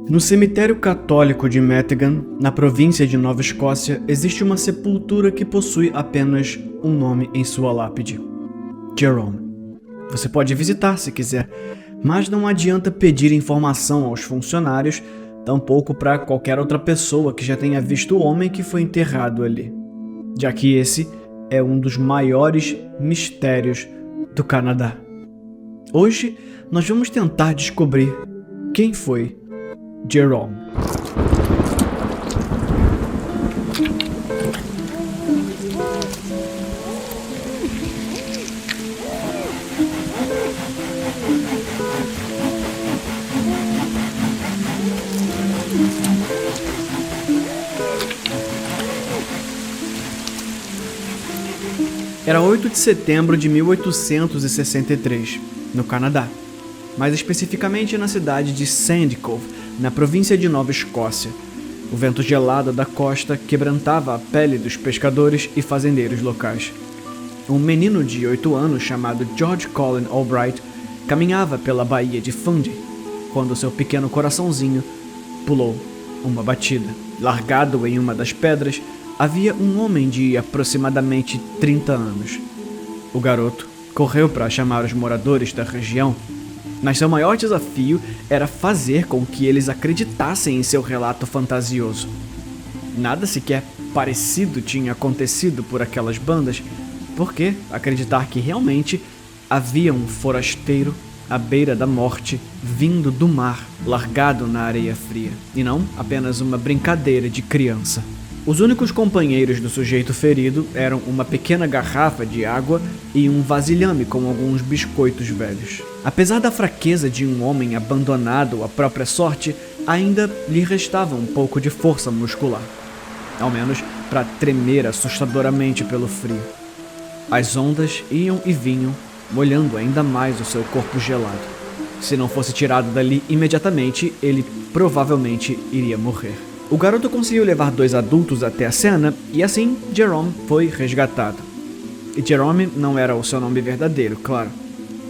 No cemitério católico de Methegan, na província de Nova Escócia, existe uma sepultura que possui apenas um nome em sua lápide: Jerome. Você pode visitar se quiser, mas não adianta pedir informação aos funcionários, tampouco para qualquer outra pessoa que já tenha visto o homem que foi enterrado ali, já que esse é um dos maiores mistérios do Canadá. Hoje nós vamos tentar descobrir quem foi Jerome. Era 8 de setembro de 1863, no Canadá, mais especificamente na cidade de Sandy Cove, na província de Nova Escócia. O vento gelado da costa quebrantava a pele dos pescadores e fazendeiros locais. Um menino de 8 anos chamado George Colin Albright caminhava pela baía de Fundy, quando seu pequeno coraçãozinho pulou uma batida. Largado em uma das pedras, havia um homem de aproximadamente 30 anos. O garoto correu para chamar os moradores da região, mas seu maior desafio era fazer com que eles acreditassem em seu relato fantasioso. Nada sequer parecido tinha acontecido por aquelas bandas, porque acreditar que realmente havia um forasteiro à beira da morte vindo do mar, largado na areia fria, e não apenas uma brincadeira de criança. Os únicos companheiros do sujeito ferido eram uma pequena garrafa de água e um vasilhame com alguns biscoitos velhos. Apesar da fraqueza de um homem abandonado à própria sorte, ainda lhe restava um pouco de força muscular, ao menos para tremer assustadoramente pelo frio. As ondas iam e vinham, molhando ainda mais o seu corpo gelado. Se não fosse tirado dali imediatamente, ele provavelmente iria morrer. O garoto conseguiu levar 2 adultos até a cena e assim Jerome foi resgatado. E Jerome não era o seu nome verdadeiro, claro.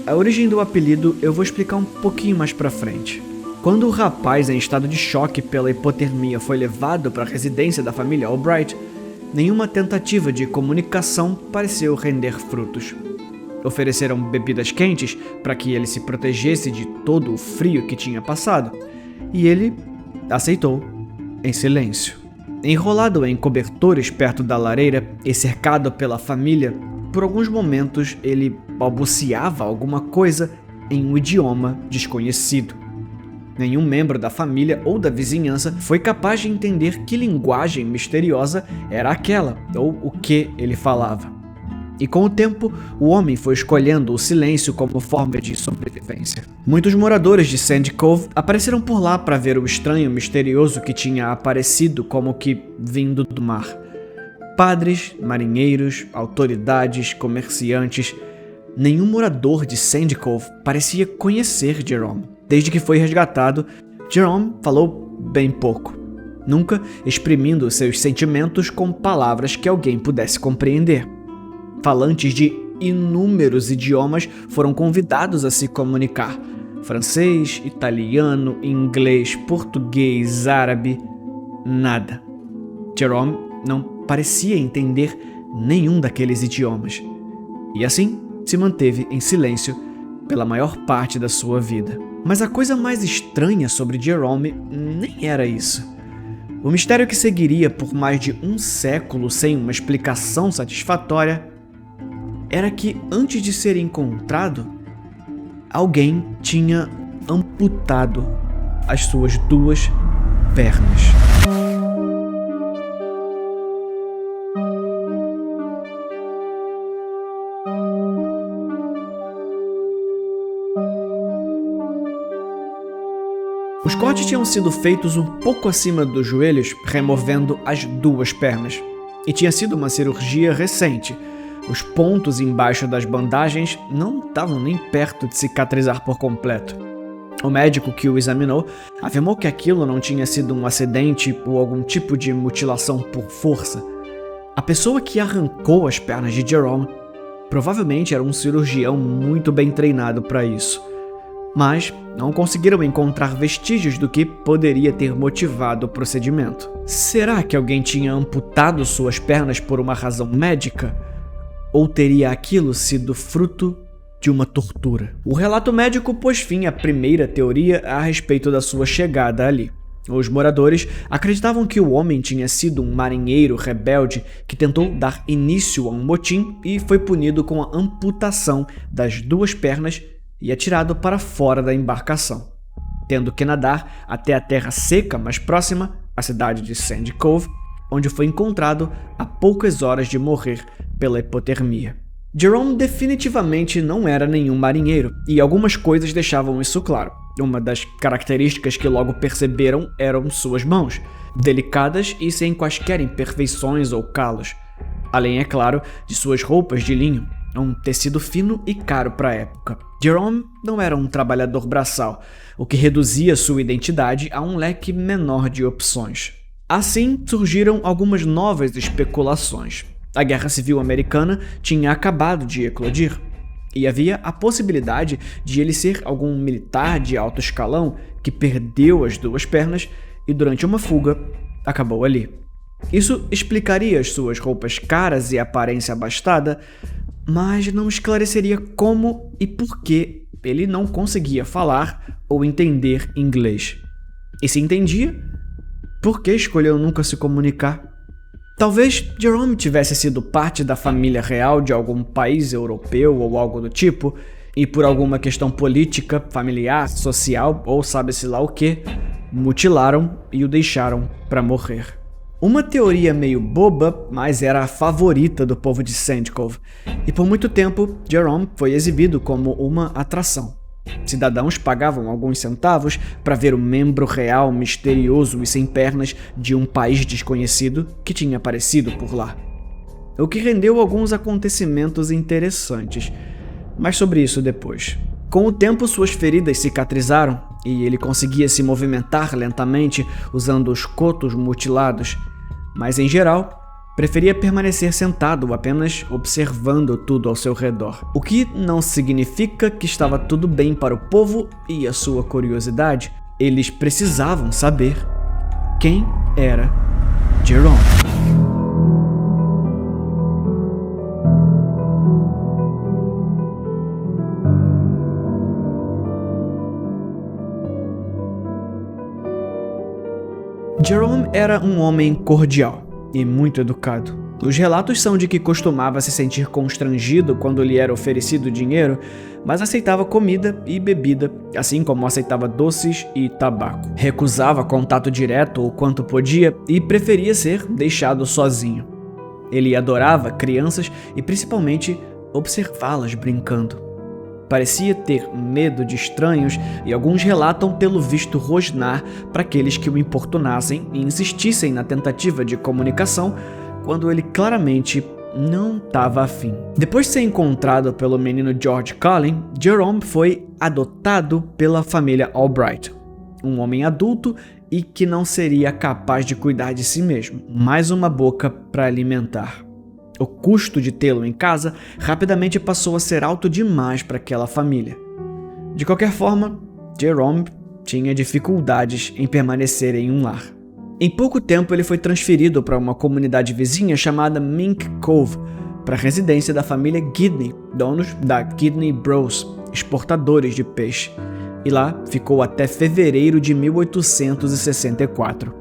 A origem do apelido eu vou explicar um pouquinho mais pra frente. Quando o rapaz em estado de choque pela hipotermia foi levado para a residência da família Albright, nenhuma tentativa de comunicação pareceu render frutos. Ofereceram bebidas quentes para que ele se protegesse de todo o frio que tinha passado, e ele aceitou em silêncio. Enrolado em cobertores perto da lareira e cercado pela família, por alguns momentos ele balbuciava alguma coisa em um idioma desconhecido. Nenhum membro da família ou da vizinhança foi capaz de entender que linguagem misteriosa era aquela ou o que ele falava. E com o tempo, o homem foi escolhendo o silêncio como forma de sobrevivência. Muitos moradores de Sandy Cove apareceram por lá para ver o estranho misterioso que tinha aparecido como que vindo do mar. Padres, marinheiros, autoridades, comerciantes. Nenhum morador de Sandy Cove parecia conhecer Jerome. Desde que foi resgatado, Jerome falou bem pouco, nunca exprimindo seus sentimentos com palavras que alguém pudesse compreender. Falantes de inúmeros idiomas foram convidados a se comunicar: francês, italiano, inglês, português, árabe, nada. Jerome não parecia entender nenhum daqueles idiomas, e assim se manteve em silêncio pela maior parte da sua vida. Mas a coisa mais estranha sobre Jerome nem era isso. O mistério que seguiria por mais de um século sem uma explicação satisfatória era que, antes de ser encontrado, alguém tinha amputado as suas 2 pernas. Os cortes tinham sido feitos um pouco acima dos joelhos, removendo as 2 pernas. E tinha sido uma cirurgia recente. Os pontos embaixo das bandagens não estavam nem perto de cicatrizar por completo. O médico que o examinou afirmou que aquilo não tinha sido um acidente ou algum tipo de mutilação por força. A pessoa que arrancou as pernas de Jerome provavelmente era um cirurgião muito bem treinado para isso. mas não conseguiram encontrar vestígios do que poderia ter motivado o procedimento. Será que alguém tinha amputado suas pernas por uma razão médica? Ou teria aquilo sido fruto de uma tortura? O relato médico pôs fim à primeira teoria a respeito da sua chegada ali. Os moradores acreditavam que o homem tinha sido um marinheiro rebelde que tentou dar início a um motim e foi punido com a amputação das 2 pernas e atirado para fora da embarcação, tendo que nadar até a terra seca mais próxima, a cidade de Sandy Cove, onde foi encontrado a poucas horas de morrer pela hipotermia. Jerome definitivamente não era nenhum marinheiro, e algumas coisas deixavam isso claro. Uma das características que logo perceberam eram suas mãos, delicadas e sem quaisquer imperfeições ou calos, além, é claro, de suas roupas de linho, um tecido fino e caro para a época. Jerome não era um trabalhador braçal, o que reduzia sua identidade a um leque menor de opções. Assim, surgiram algumas novas especulações. A Guerra Civil Americana tinha acabado de eclodir, e havia a possibilidade de ele ser algum militar de alto escalão que perdeu as 2 pernas e, durante uma fuga, acabou ali. Isso explicaria as suas roupas caras e aparência abastada, mas não esclareceria como e por que ele não conseguia falar ou entender inglês. E se entendia, por que escolheu nunca se comunicar? Talvez Jerome tivesse sido parte da família real de algum país europeu ou algo do tipo, e por alguma questão política, familiar, social ou sabe-se lá o que, mutilaram e o deixaram para morrer. Uma teoria meio boba, mas era a favorita do povo de Sandy Cove, e por muito tempo Jerome foi exibido como uma atração. Cidadãos pagavam alguns centavos para ver o membro real misterioso e sem pernas de um país desconhecido que tinha aparecido por lá. O que rendeu alguns acontecimentos interessantes, mas sobre isso depois. Com o tempo, suas feridas cicatrizaram e ele conseguia se movimentar lentamente usando os cotos mutilados, mas em geral preferia permanecer sentado, apenas observando tudo ao seu redor. O que não significa que estava tudo bem para o povo e a sua curiosidade. Eles precisavam saber quem era Jerome. Jerome era um homem cordial e muito educado. Os relatos são de que costumava se sentir constrangido quando lhe era oferecido dinheiro, mas aceitava comida e bebida, assim como aceitava doces e tabaco. Recusava contato direto o quanto podia e preferia ser deixado sozinho. Ele adorava crianças e principalmente observá-las brincando. Parecia ter medo de estranhos e alguns relatam tê-lo visto rosnar para aqueles que o importunassem e insistissem na tentativa de comunicação quando ele claramente não estava afim. Depois de ser encontrado pelo menino George Cullen, Jerome foi adotado pela família Albright, um homem adulto e que não seria capaz de cuidar de si mesmo, mais uma boca para alimentar. O custo de tê-lo em casa rapidamente passou a ser alto demais para aquela família. De qualquer forma, Jerome tinha dificuldades em permanecer em um lar. Em pouco tempo, ele foi transferido para uma comunidade vizinha chamada Mink Cove, para a residência da família Gidney, donos da Gidney Bros, exportadores de peixe, e lá ficou até fevereiro de 1864.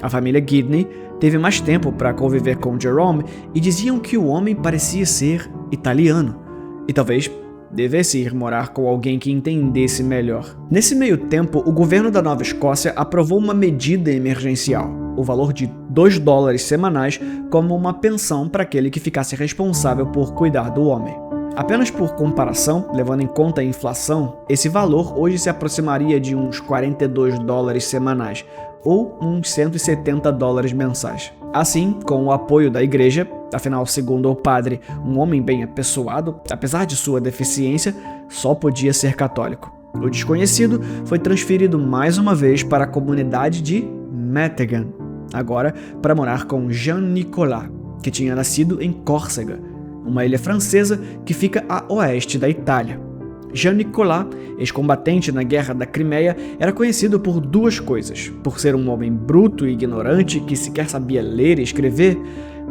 A família Gidney teve mais tempo para conviver com Jerome e diziam que o homem parecia ser italiano e talvez devesse ir morar com alguém que entendesse melhor. Nesse meio tempo, o governo da Nova Escócia aprovou uma medida emergencial, o valor de $2 semanais como uma pensão para aquele que ficasse responsável por cuidar do homem. Apenas por comparação, levando em conta a inflação, esse valor hoje se aproximaria de uns $42 semanais, ou uns $170 mensais. Assim, com o apoio da igreja, afinal, segundo o padre, um homem bem apessoado, apesar de sua deficiência, só podia ser católico. O desconhecido foi transferido mais uma vez para a comunidade de Metegan, agora para morar com Jean-Nicolas, que tinha nascido em Córcega, uma ilha francesa que fica a oeste da Itália. Jean Nicolas, ex-combatente na Guerra da Crimeia, era conhecido por duas coisas: por ser um homem bruto e ignorante que sequer sabia ler e escrever,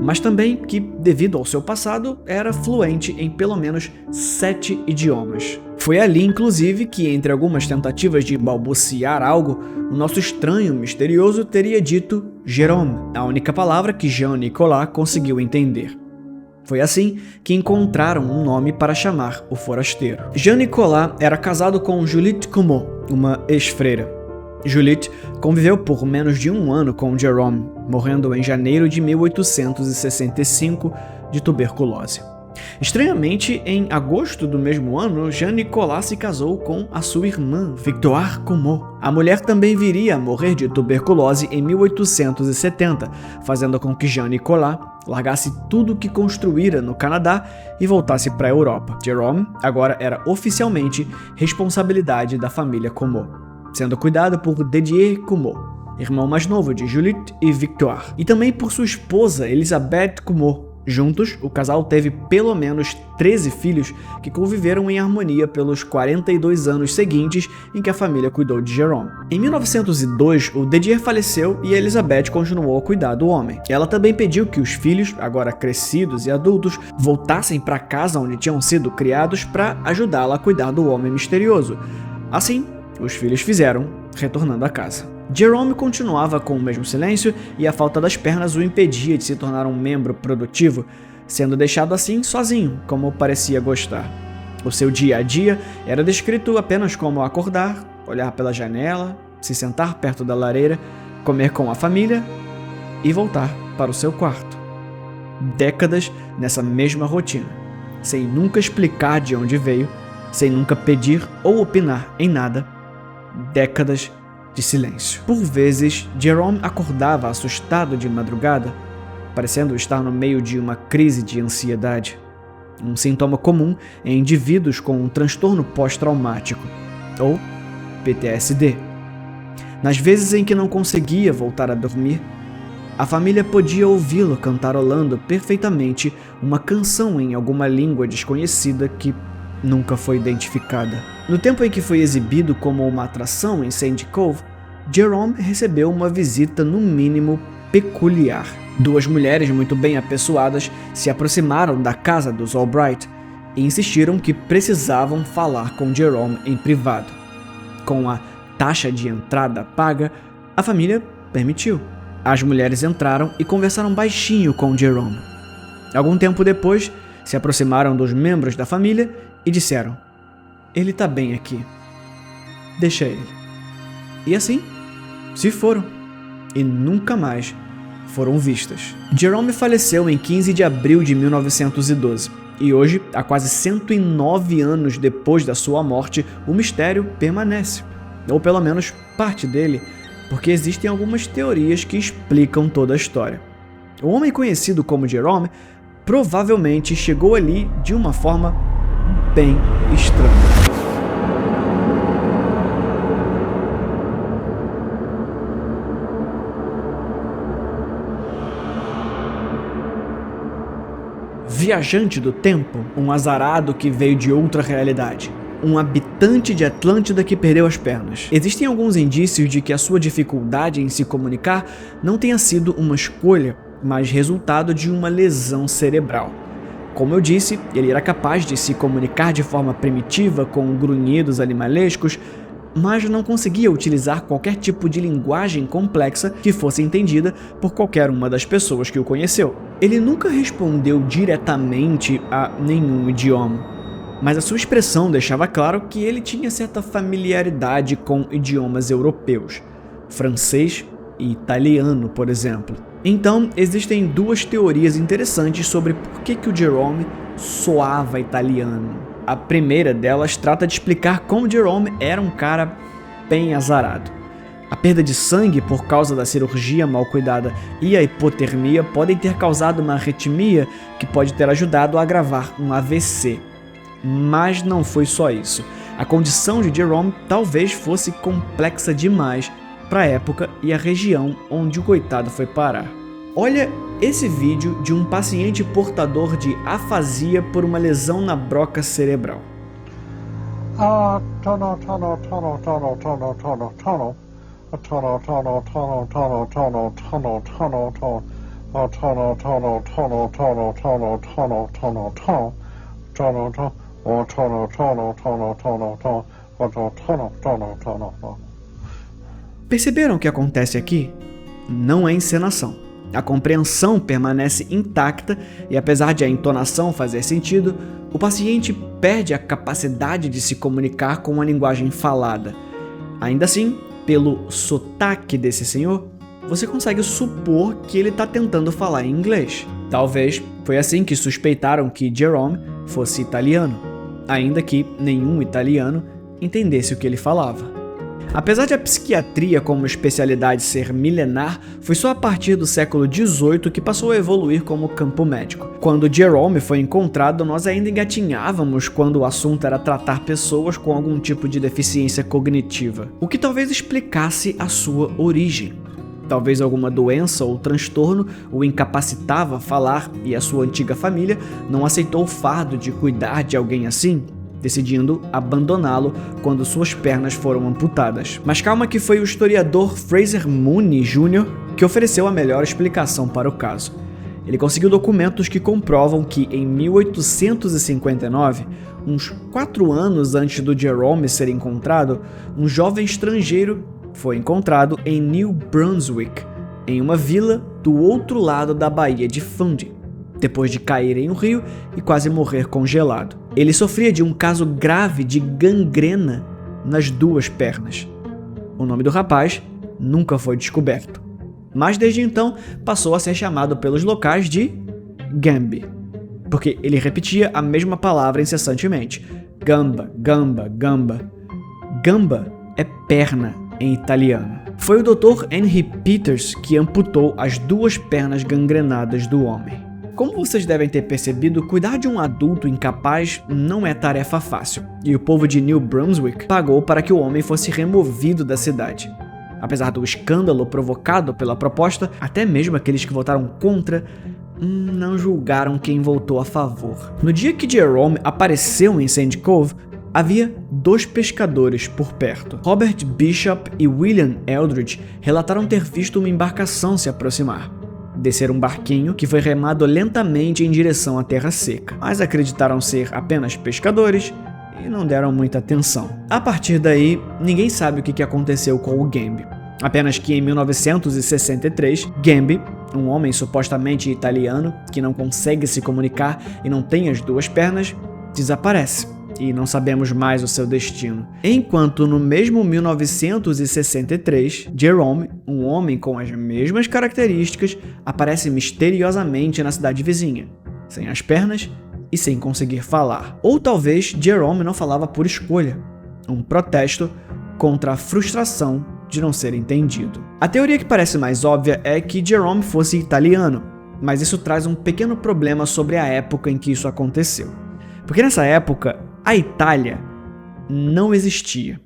mas também que, devido ao seu passado, era fluente em pelo menos 7 idiomas. Foi ali, inclusive, que, entre algumas tentativas de balbuciar algo, o nosso estranho misterioso teria dito Jérôme, a única palavra que Jean Nicolas conseguiu entender. Foi assim que encontraram um nome para chamar o forasteiro. Jean Nicolas era casado com Juliette Comeau, uma ex-freira. Juliette conviveu por menos de um ano com Jérôme, morrendo em janeiro de 1865 de tuberculose. Estranhamente, em agosto do mesmo ano, Jean Nicolas se casou com a sua irmã, Victoire Comeau. A mulher também viria a morrer de tuberculose em 1870, fazendo com que Jean Nicolas largasse tudo o que construíra no Canadá e voltasse para a Europa. Jérôme agora era oficialmente responsabilidade da família Comeau, sendo cuidado por Didier Comeau, irmão mais novo de Juliette e Victoire, e também por sua esposa Elisabeth Comeau. Juntos, o casal teve pelo menos 13 filhos que conviveram em harmonia pelos 42 anos seguintes em que a família cuidou de Jérôme. Em 1902, o Didier faleceu e Elisabeth continuou a cuidar do homem. Ela também pediu que os filhos, agora crescidos e adultos, voltassem para a casa onde tinham sido criados para ajudá-la a cuidar do homem misterioso. Assim, os filhos fizeram, retornando à casa. Jérôme continuava com o mesmo silêncio e a falta das pernas o impedia de se tornar um membro produtivo, sendo deixado assim sozinho, como parecia gostar. O seu dia a dia era descrito apenas como acordar, olhar pela janela, se sentar perto da lareira, comer com a família e voltar para o seu quarto. Décadas nessa mesma rotina, sem nunca explicar de onde veio, sem nunca pedir ou opinar em nada. Décadas de silêncio. Por vezes, Jérôme acordava assustado de madrugada, parecendo estar no meio de uma crise de ansiedade, um sintoma comum em indivíduos com um transtorno pós-traumático, ou PTSD. Nas vezes em que não conseguia voltar a dormir, a família podia ouvi-lo cantarolando perfeitamente uma canção em alguma língua desconhecida que nunca foi identificada. No tempo em que foi exibido como uma atração em Sandy Cove, Jérôme recebeu uma visita no mínimo peculiar. Duas mulheres muito bem apessoadas se aproximaram da casa dos Albright e insistiram que precisavam falar com Jérôme em privado. Com a taxa de entrada paga, a família permitiu. As mulheres entraram e conversaram baixinho com Jérôme. Algum tempo depois, se aproximaram dos membros da família e disseram: "Ele tá bem aqui. Deixa ele." E assim, se foram. E nunca mais foram vistas. Jérôme faleceu em 15 de abril de 1912. E hoje, há quase 109 anos depois da sua morte, o mistério permanece. Ou pelo menos parte dele, porque existem algumas teorias que explicam toda a história. O homem conhecido como Jérôme provavelmente chegou ali de uma forma bem estranha. Viajante do tempo, um azarado que veio de outra realidade. Um habitante de Atlântida que perdeu as pernas. Existem alguns indícios de que a sua dificuldade em se comunicar não tenha sido uma escolha, mas resultado de uma lesão cerebral. Como eu disse, ele era capaz de se comunicar de forma primitiva com grunhidos animalescos, mas não conseguia utilizar qualquer tipo de linguagem complexa que fosse entendida por qualquer uma das pessoas que o conheceu. Ele nunca respondeu diretamente a nenhum idioma, mas a sua expressão deixava claro que ele tinha certa familiaridade com idiomas europeus, francês e italiano, por exemplo. Então, existem duas teorias interessantes sobre por que o Jérôme soava italiano. A primeira delas trata de explicar como Jérôme era um cara bem azarado. A perda de sangue por causa da cirurgia mal cuidada e a hipotermia podem ter causado uma arritmia que pode ter ajudado a agravar um AVC. Mas não foi só isso. A condição de Jérôme talvez fosse complexa demais para a época e a região onde o coitado foi parar. Olha esse vídeo de um paciente portador de afasia por uma lesão na broca cerebral. Perceberam o que acontece aqui? Não é encenação. A compreensão permanece intacta e, apesar de a entonação fazer sentido, o paciente perde a capacidade de se comunicar com a linguagem falada. Ainda assim, pelo sotaque desse senhor, você consegue supor que ele está tentando falar em inglês. Talvez foi assim que suspeitaram que Jerome fosse italiano, ainda que nenhum italiano entendesse o que ele falava. Apesar de a psiquiatria como especialidade ser milenar, foi só a partir do século XVIII que passou a evoluir como campo médico. Quando Jerome foi encontrado, nós ainda engatinhávamos quando o assunto era tratar pessoas com algum tipo de deficiência cognitiva, o que talvez explicasse a sua origem. Talvez alguma doença ou transtorno o incapacitava a falar e a sua antiga família não aceitou o fardo de cuidar de alguém assim, decidindo abandoná-lo quando suas pernas foram amputadas. Mas calma que foi o historiador Fraser Mooney Jr. que ofereceu a melhor explicação para o caso. Ele conseguiu documentos que comprovam que em 1859, uns 4 anos antes do Jerome ser encontrado, um jovem estrangeiro foi encontrado em New Brunswick, em uma vila do outro lado da Baía de Fundy, depois de cair em um rio e quase morrer congelado. Ele sofria de um caso grave de gangrena nas 2 pernas. O nome do rapaz nunca foi descoberto, mas desde então passou a ser chamado pelos locais de Gambi, porque ele repetia a mesma palavra incessantemente: gamba, gamba, gamba. Gamba é perna em italiano. Foi o Dr. Henry Peters que amputou as 2 pernas gangrenadas do homem. Como vocês devem ter percebido, cuidar de um adulto incapaz não é tarefa fácil, e o povo de New Brunswick pagou para que o homem fosse removido da cidade. Apesar do escândalo provocado pela proposta, até mesmo aqueles que votaram contra não julgaram quem votou a favor. No dia que Jerome apareceu em Sandy Cove, havia 2 pescadores por perto. Robert Bishop e William Eldridge relataram ter visto uma embarcação se aproximar. Desceram um barquinho que foi remado lentamente em direção à terra seca, mas acreditaram ser apenas pescadores e não deram muita atenção. A partir daí, ninguém sabe o que aconteceu com o Gambi. Apenas que em 1963, Gambi, um homem supostamente italiano que não consegue se comunicar e não tem as 2 pernas, desaparece. E não sabemos mais o seu destino. Enquanto no mesmo 1963, Jerome, um homem com as mesmas características, aparece misteriosamente na cidade vizinha, sem as pernas e sem conseguir falar. Ou talvez Jerome não falava por escolha, um protesto contra a frustração de não ser entendido. A teoria que parece mais óbvia é que Jerome fosse italiano, mas isso traz um pequeno problema sobre a época em que isso aconteceu. Porque nessa época, a Itália não existia.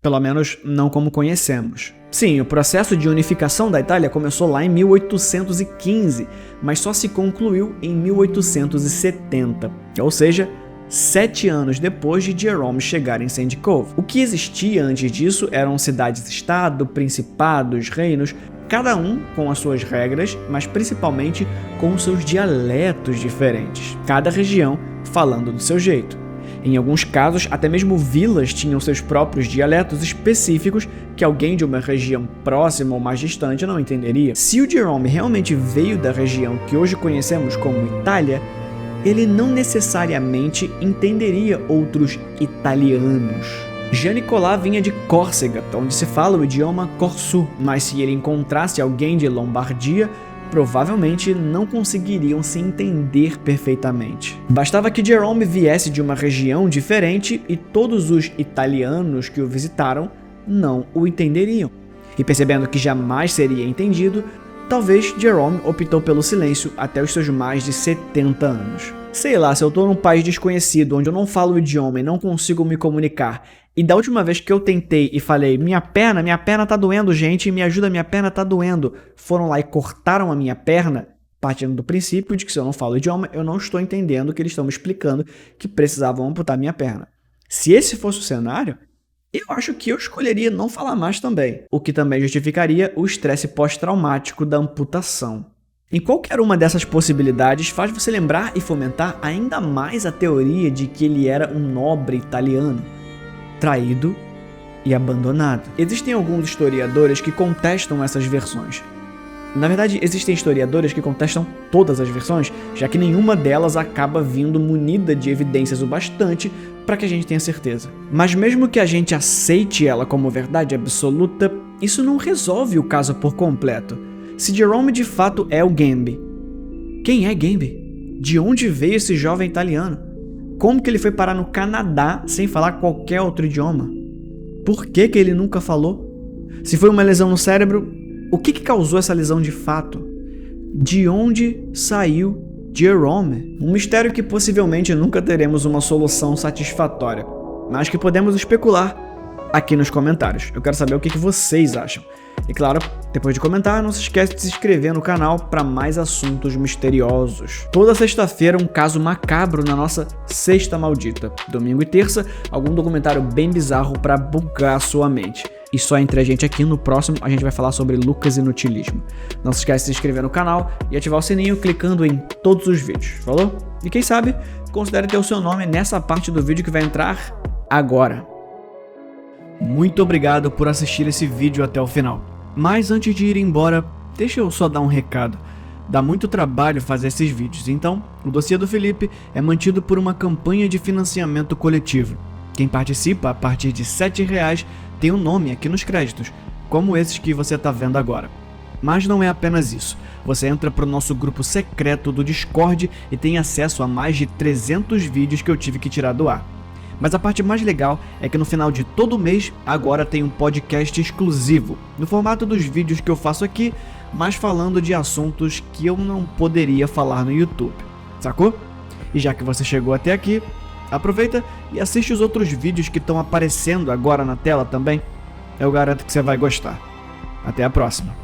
Pelo menos não como conhecemos. Sim, o processo de unificação da Itália começou lá em 1815, mas só se concluiu em 1870, ou seja, 7 anos depois de Jerome chegar em Sandy Cove. O que existia antes disso eram cidades-estado, principados, reinos, cada um com as suas regras, mas principalmente com os seus dialetos diferentes, cada região falando do seu jeito. Em alguns casos, até mesmo vilas tinham seus próprios dialetos específicos que alguém de uma região próxima ou mais distante não entenderia. Se o Jerome realmente veio da região que hoje conhecemos como Itália, ele não necessariamente entenderia outros italianos. Jean Nicolas vinha de Córcega, onde se fala o idioma corsô, mas se ele encontrasse alguém de Lombardia, provavelmente não conseguiriam se entender perfeitamente. Bastava que Jerome viesse de uma região diferente e todos os italianos que o visitaram não o entenderiam. E percebendo que jamais seria entendido, talvez Jerome optou pelo silêncio até os seus mais de 70 anos. Sei lá, se eu tô num país desconhecido, onde eu não falo o idioma e não consigo me comunicar, e da última vez que eu tentei e falei, minha perna tá doendo, gente, me ajuda, minha perna tá doendo, foram lá e cortaram a minha perna, partindo do princípio de que se eu não falo o idioma, eu não estou entendendo que eles estão me explicando que precisavam amputar minha perna. Se esse fosse o cenário, eu acho que eu escolheria não falar mais também, o que também justificaria o estresse pós-traumático da amputação. Em qualquer uma dessas possibilidades faz você lembrar e fomentar ainda mais a teoria de que ele era um nobre italiano, traído e abandonado. Existem alguns historiadores que contestam essas versões. Na verdade, existem historiadores que contestam todas as versões, já que nenhuma delas acaba vindo munida de evidências o bastante para que a gente tenha certeza. Mas mesmo que a gente aceite ela como verdade absoluta, isso não resolve o caso por completo. Se Jerome de fato é o Gambi, quem é Gambi? De onde veio esse jovem italiano? Como que ele foi parar no Canadá sem falar qualquer outro idioma? Por que ele nunca falou? Se foi uma lesão no cérebro, o que causou essa lesão de fato? De onde saiu Jerome? Um mistério que possivelmente nunca teremos uma solução satisfatória, mas que podemos especular aqui nos comentários. Eu quero saber o que vocês acham. E claro, depois de comentar, não se esquece de se inscrever no canal para mais assuntos misteriosos. Toda sexta-feira um caso macabro na nossa Sexta Maldita. Domingo e terça, algum documentário bem bizarro para bugar a sua mente. E só entre a gente aqui, no próximo a gente vai falar sobre Lucas Inutilismo. Não se esquece de se inscrever no canal e ativar o sininho clicando em todos os vídeos, falou? E quem sabe, considere ter o seu nome nessa parte do vídeo que vai entrar agora. Muito obrigado por assistir esse vídeo até o final. Mas antes de ir embora, deixa eu só dar um recado. Dá muito trabalho fazer esses vídeos, então o dossiê do Felipe é mantido por uma campanha de financiamento coletivo. Quem participa a partir de R$ 7,00 tem um nome aqui nos créditos, como esses que você está vendo agora. Mas não é apenas isso. Você entra para o nosso grupo secreto do Discord e tem acesso a mais de 300 vídeos que eu tive que tirar do ar. Mas a parte mais legal é que no final de todo mês, agora tem um podcast exclusivo, no formato dos vídeos que eu faço aqui, mas falando de assuntos que eu não poderia falar no YouTube, sacou? E já que você chegou até aqui, aproveita e assiste os outros vídeos que estão aparecendo agora na tela também. Eu garanto que você vai gostar. Até a próxima.